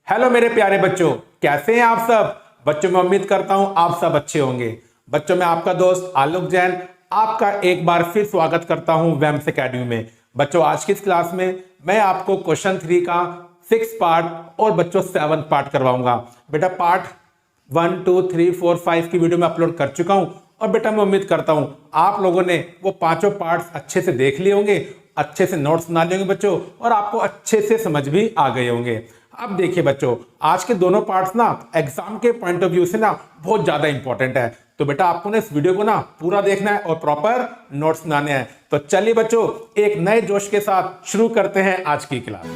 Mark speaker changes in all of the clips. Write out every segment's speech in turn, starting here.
Speaker 1: Hello मेरे प्यारे बच्चों, कैसे हैं आप सब। बच्चों मैं उम्मीद करता हूं आप सब अच्छे होंगे। बच्चों मैं आपका दोस्त आलोक जैन आपका एक बार फिर स्वागत करता हूं वेम्स एकेडमी में। बच्चों आज की इस क्लास में मैं आपको क्वेश्चन 3 का 6 पार्ट और बच्चों 7 पार्ट करवाऊंगा। बेटा पार्ट 1 2 3 4 5 की वीडियो में अपलोड कर चुका हूं और बेटा मैं उम्मीद करता हूं आप लोगों ने वो पांचों पार्ट्स अच्छे से देख लिए होंगे, अच्छे से नोट्स बना लिए होंगे बच्चों, और आपको अच्छे से समझ भी आ गए होंगे। अब देखिए बच्चों, आज के दोनों पार्ट्स ना एग्जाम के पॉइंट ऑफ व्यू से ना बहुत ज्यादा इंपॉर्टेंट है। तो बेटा आपको ना इस वीडियो को ना पूरा देखना है और प्रॉपर नोट्स बनाने हैं। तो चलिए बच्चों एक नए जोश के साथ शुरू करते हैं आज की क्लास।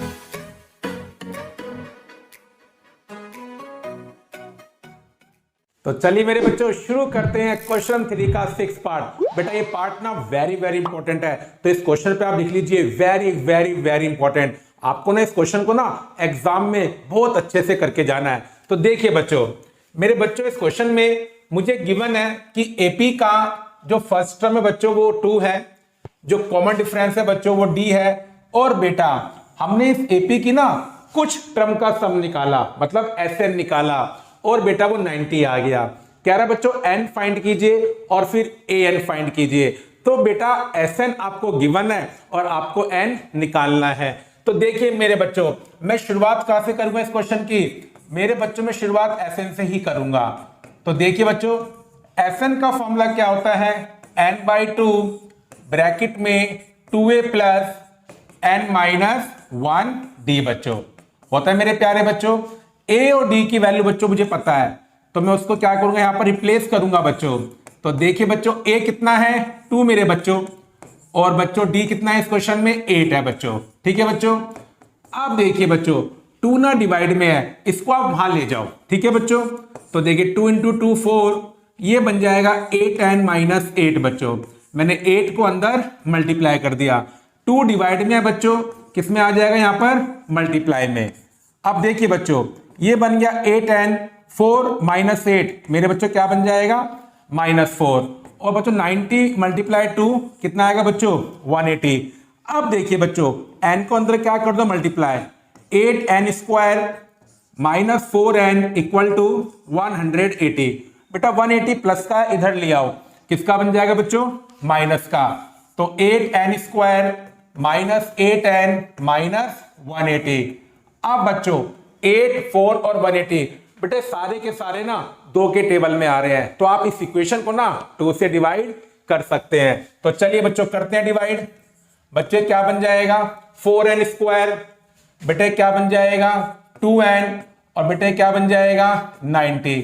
Speaker 1: तो चलिए मेरे बच्चों शुरू करते हैं क्वेश्चन 3 का 6 पार्ट। बेटा ये पार्ट ना वेरी वेरी इंपॉर्टेंट है, तो इस क्वेश्चन पे आप लिख लीजिए वेरी वेरी वेरी इंपॉर्टेंट। आपको ना इस क्वेश्चन को ना एग्जाम में बहुत अच्छे से करके जाना है। तो देखिए बच्चों, मेरे बच्चों इस क्वेश्चन में मुझे गिवन है कि एपी का जो फर्स्ट टर्म है बच्चों वो 2 है, जो कॉमन डिफरेंस है बच्चों वो डी है, और बेटा हमने इस एपी की ना कुछ टर्म का सम निकाला, मतलब एसएन निकाला, और बेटा वो 90 आ गया। कह रहा बच्चों एन फाइंड कीजिए और फिर ए एन फाइंड कीजिए। तो बेटा एसएन आपको गिवन है और आपको एन निकालना है। तो देखिए मेरे बच्चों, मैं शुरुआत कहां से करूंगा इस क्वेश्चन की। मेरे बच्चों में शुरुआत एसएन से ही करूंगा। तो देखिए बच्चों, एसएन का फॉर्मूला क्या होता है, n/2 ब्रैकेट में 2a plus n minus 1 D बच्चों होता है। मेरे प्यारे बच्चों a और d की वैल्यू बच्चों मुझे पता है, तो मैं उसको क्या करूंगा यहां पर रिप्लेस करूंगा बच्चों। तो देखिए बच्चों a कितना है 2 मेरे बच्चों, और बच्चों d कितना है इस क्वेश्चन में 8 है बच्चों। ठीक है बच्चों, अब देखिए बच्चों 2 ना डिवाइड में है, इसको आप वहां ले जाओ। ठीक है बच्चों, तो देखिए 2 × 2 4, ये बन जाएगा 8n माइनस 8 बच्चों। मैंने 8 को अंदर मल्टीप्लाई कर दिया, 2 डिवाइड में है बच्चों, किस में आ जाएगा यहाँ पर मल्टीप्लाई में। अब देखिए बच्चों ये बन गया 8n, 4 माइनस 8 मेरे बच्चों क्या बन जाएगा -4, और बच्चों 90 मल्टीप्लाई 2 कितना आएगा बच्चों 180। अब देखिए बच्चों n को अंदर क्या कर दो multiply, 8n square minus 4n equal to 180। बेटा 180 प्लस का इधर ले आओ, किसका बन जाएगा बच्चों माइनस का। तो 8n square minus 8n minus 180। अब बच्चों 8, 4 और 180 बेटे सारे के सारे ना 2 के टेबल में आ रहे हैं, तो आप इस इक्वेशन को ना 2 से डिवाइड कर सकते हैं। तो चलिए बच्चों करते हैं डिवाइड। बच्चे क्या बन जाएगा 4n स्क्वायर, बेटे क्या बन जाएगा 2n, और बेटे क्या बन जाएगा 90।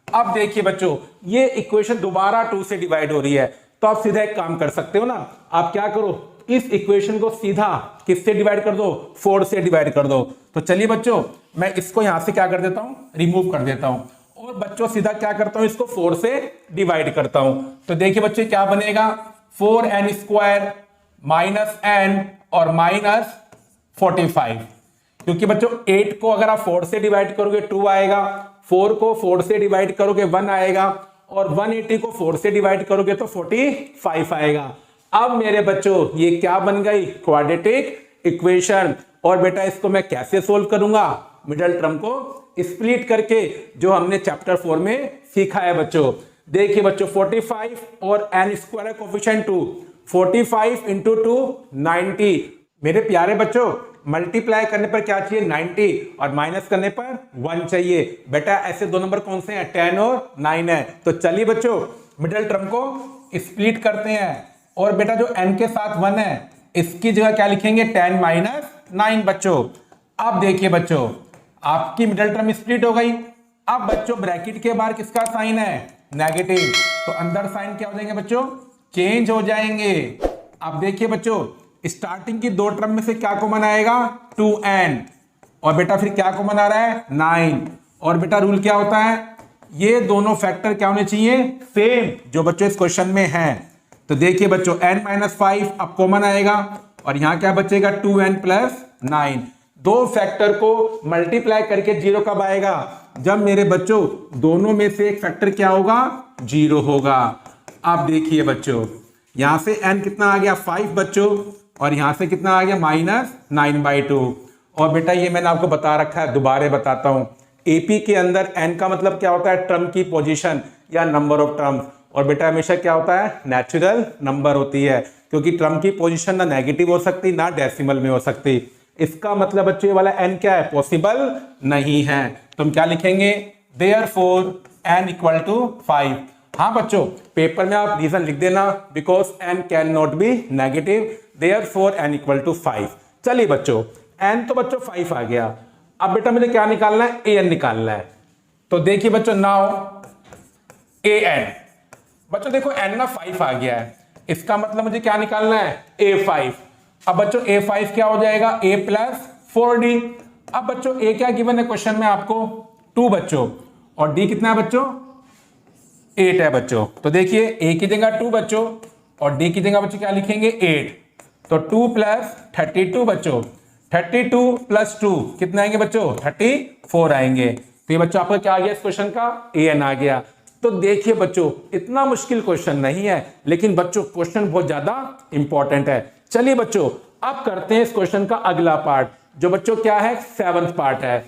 Speaker 1: अब देखिए बच्चों ये इक्वेशन दोबारा 2 से डिवाइड हो रही है, तो आप सीधा एक काम कर सकते हो ना, आप क्या करो इस इक्वेशन को सीधा किससे डिवाइड कर दो 4 से डिवाइड कर दो। तो चलिए बच्चों मैं इसको यहां से क्या कर देता हूं रिमूव कर देता हूं, और बच्चों सीधा क्या करता हूं इसको 4 से डिवाइड करता हूं। तो देखिए बच्चे क्या बनेगा 4n स्क्वायर माइनस n और माइनस 45, क्योंकि बच्चों 8 को अगर आप 4 से डिवाइड करोगे 2 आएगा, 4 को 4 से डिवाइड करोगे 1 आएगा, और 180 को 4 से डिवाइड करोगे तो 45 आएगा। अब मेरे बच्चों ये क्या बन गई क्वाड्रेटिक इक्वेशन, और बेटा इसको मैं कैसे सोल्व करूंगा मिडल टर्म को स्प्लिट करके, जो हमने चैप्टर 4 में सीखा है बच्चों। देखिए बच्चों 45 और n स्क्वायर कोफिशिएंट 2, 45 इंटू 2 90। मेरे प्यारे बच्चों मल्टीप्लाई करने पर क्या चाहिए 90, और माइनस करने पर 1 चाहिए। बेटा ऐसे दो नंबर कौन से हैं 10 और 9 है। तो चलिए बच्चों मिडल टर्म को स्प्लिट करते हैं, और बेटा जो n के साथ 1 है इसकी जगह क्या लिखेंगे 10 माइनस 9 बच्चों। अब देखिए बच्चों आपकी मिडल टर्म स्प्लिट हो गई। अब बच्चों ब्रैकेट के बाहर किसका साइन है नेगेटिव, तो अंदर साइन क्या हो जाएंगे बच्चों चेंज हो जाएंगे। अब देखिए बच्चों स्टार्टिंग की 2 टर्म में से क्या कॉमन आएगा 2n, और बेटा फिर क्या कॉमन आ रहा है 9, और बेटा रूल क्या होता है ये दोनों फैक्टर क्या होने चाहिए सेम, जो बच्चों इस क्वेश्चन में है। तो देखिए बच्चों n-5 अब कॉमन आएगा, और यहां क्या बचेगा 2n प्लस 9। 2 फैक्टर को मल्टीप्लाई करके 0 कब आएगा जब मेरे बच्चों दोनों में से एक फैक्टर क्या होगा 0 होगा। अब देखिए बच्चों यहां से n कितना आ गया 5 बच्चों, और यहां से कितना आ गया -9/2, और बेटा ये मैंने आपको बता रखा है, दोबारा बताता हूं, एपी के अंदर एन का मतलब क्या होता है, टर्म की पोजीशन या नंबर ऑफ टर्म्स, और बेटा हमेशा क्या होता है, नेचुरल नंबर होती है, क्योंकि टर्म की पोजीशन ना नेगेटिव हो सकती ना डेसिमल में हो सकती। इसका मतलब बच्चों ये वाला एन क्या है, पॉसिबल नहीं है। तो हम क्या लिखेंगे, देयरफॉर एन इक्वल टू 5। हाँ बच्चों, पेपर में आप रीजन लिख देना, because n can not be negative, therefore n equal to 5। चलिए बच्चों, एन तो बच्चों 5 आ गया। अब बेटा मुझे क्या निकालना है, ए एन निकालना है। तो देखिए बच्चों, नाउ ए एन, बच्चों देखो एन ना 5 आ गया है, इसका मतलब मुझे क्या निकालना है, A5। अब बच्चों A5 क्या हो जाएगा, A प्लस 4D। अब बच्चों A क्या गिवन है क्वेश्चन में आपको, 2 बच्चों, और D कितना है बच्चों, 8 है बच्चों। तो देखिए A की जगह 2 बच्चों और D की जगह बच्चों क्या लिखेंगे, 8। तो 2 प्लस 32 बच्चों, 32 प्लस 2 कितना आएंगे बच्चों, 34 आएंगे। तो ये बच्चों आपका क्या आ गया इस क्वेश्चन का, AN आ गया। तो देखिए बच्चों, इतना मुश्किल क्वेश्चन नहीं है, लेकिन बच्चों क्वेश्चन बहुत ज्यादा इंपॉर्टेंट है। चलिए बच्चों, अब करते हैं इस क्वेश्चन का अगला पार्ट, जो बच्चों क्या है, 7th पार्ट है।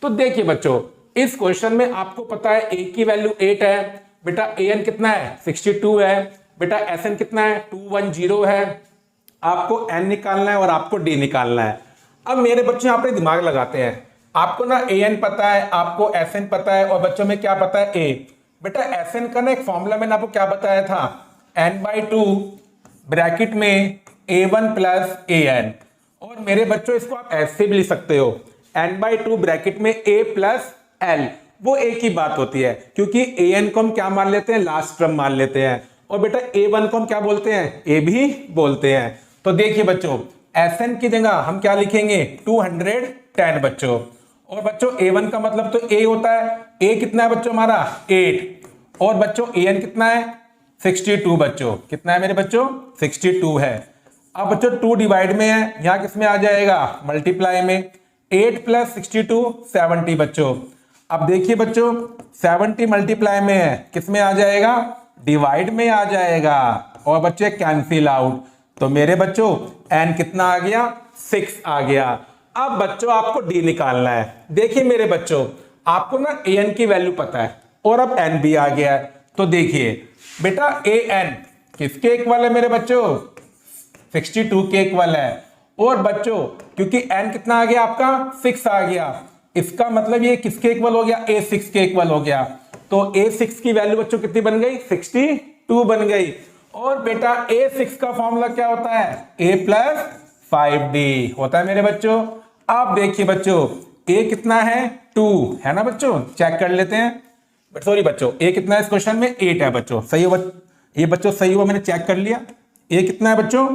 Speaker 1: तो देखिए बच्चों, इस क्वेश्चन में आपको पता है ए की वैल्यू 8 है, बेटा an कितना है, 62 है, बेटा sn कितना है, 210 है। आपको n निकालना है और आपको d निकालना है। अब मेरे बच्चों यहाँ पे दिमाग लगाते हैं, आपको ना an पता है, आपको sn पता है, और बच्चों में क्या पता है, a। बेटा sn का ना एक फॉर्मूला मैंने आपको क्या बताया था, n/2 ब्रैकेट में a1 प्लस an। और मेरे बच्चों इसको आप ऐसे भी लिख सकते हो, n/2 ब्रैकेट में a प्लस l। वो एक ही बात होती है, क्योंकि an को हम क्या मान लेते हैं, लास्ट टर्म मान लेते हैं, और बेटा a1 को हम क्या बोलते हैं, a भी बोलते हैं। तो देखिए बच्चों, sn की जगह हम क्या लिखेंगे, 210 बच्चों, और बच्चों a1 का मतलब तो a होता है, a कितना है बच्चों हमारा, 8, और बच्चों an कितना है, 62 बच्चों, कितना है मेरे बच्चों, 62 है। अब बच्चों 2 डिवाइड में है, यहां किस में आ जाएगा, मल्टीप्लाई में, 8 प्लस 62 70 बच्चों। अब देखिए बच्चों, 70 मल्टीप्लाई में है, किस में आ जाएगा, डिवाइड में आ जाएगा, और बच्चे कैंसिल आउट। तो मेरे बच्चों n कितना आ गया, 6 आ गया। अब बच्चों आपको d निकालना है। देखिए मेरे बच्चों, आपको ना an की वैल्यू पता है और अब n भी आ गया है। तो देखिए बेटा an किसके इक्वल है मेरे बच्चों, 62 के इक्वल है, और बच्चों क्योंकि n कितना आ गया आपका, 6 आ गया, इसका मतलब ये किसके इक्वल हो गया, A6 के इक्वल हो गया। तो A6 की वैल्यू बच्चों कितनी बन गई, 62 बन गई। और बेटा A6 का फॉर्मूला क्या होता है, A प्लस 5D होता है मेरे बच्चों। अब देखिए बच्चों, A कितना है, 2 है ना बच्चों, चेक कर लेते हैं। सॉरी बच्चों, A कितना है इस क्वेश्चन में, 8 है बच्चों, सही हो ये बच्चों, सही हुआ, मैंने चेक कर लिया। A कितना है बच्चों,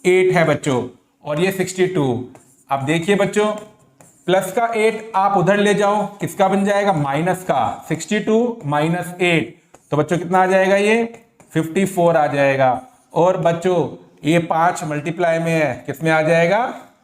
Speaker 1: 8 है बच्चों, और ये 62। अब देखिए बच्चों, प्लस का 8 आप उधर ले जाओ, किसका बन जाएगा, माइनस का, 62 माइनस 8, तो बच्चों कितना आ जाएगा, ये 54 आ जाएगा। और बच्चों ये 5 मल्टीप्लाई में है, किस में आ जाएगा,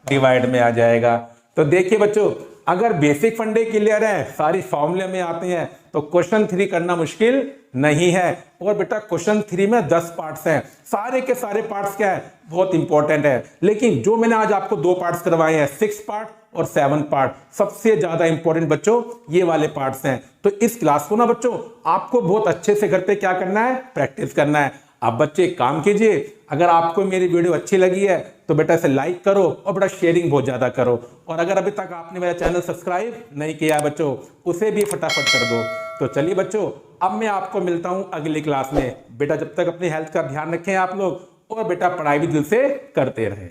Speaker 1: डिवाइड में आ जाएगा। तो देखिए बच्चों, अगर बेसिक फंडे क्लियर है, सारी फॉर्मूले में आते हैं, तो क्वेश्चन 3 करना मुश्किल नहीं है। और बेटा क्वेश्चन 3 में 10 पार्ट्स हैं, सारे के सारे पार्ट्स क्या है, बहुत इंपॉर्टेंट है। लेकिन जो मैंने आज आपको 2 पार्ट्स करवाए हैं, 6 पार्ट और 7 पार्ट, सबसे ज्यादा इंपॉर्टेंट बच्चों ये वाले पार्ट्स हैं। तो इस क्लास को ना बच्चों आपको बहुत अच्छे से घर पे क्या करना है, प्रैक्टिस करना है। आप बच्चे एक काम कीजिए, अगर आपको मेरी वीडियो अच्छी लगी है तो बेटा इसे लाइक करो और बेटा शेयरिंग बहुत ज्यादा करो। और अगर अभी तक आपने मेरा चैनल सब्सक्राइब नहीं किया बच्चों, उसे भी फटाफट कर दो। तो चलिए बच्चों, अब मैं आपको मिलता हूं अगली क्लास में। बेटा जब तक अपनी हेल्थ का ध्यान रखें आप लोग, और बेटा पढ़ाई भी दिल से करते रहें।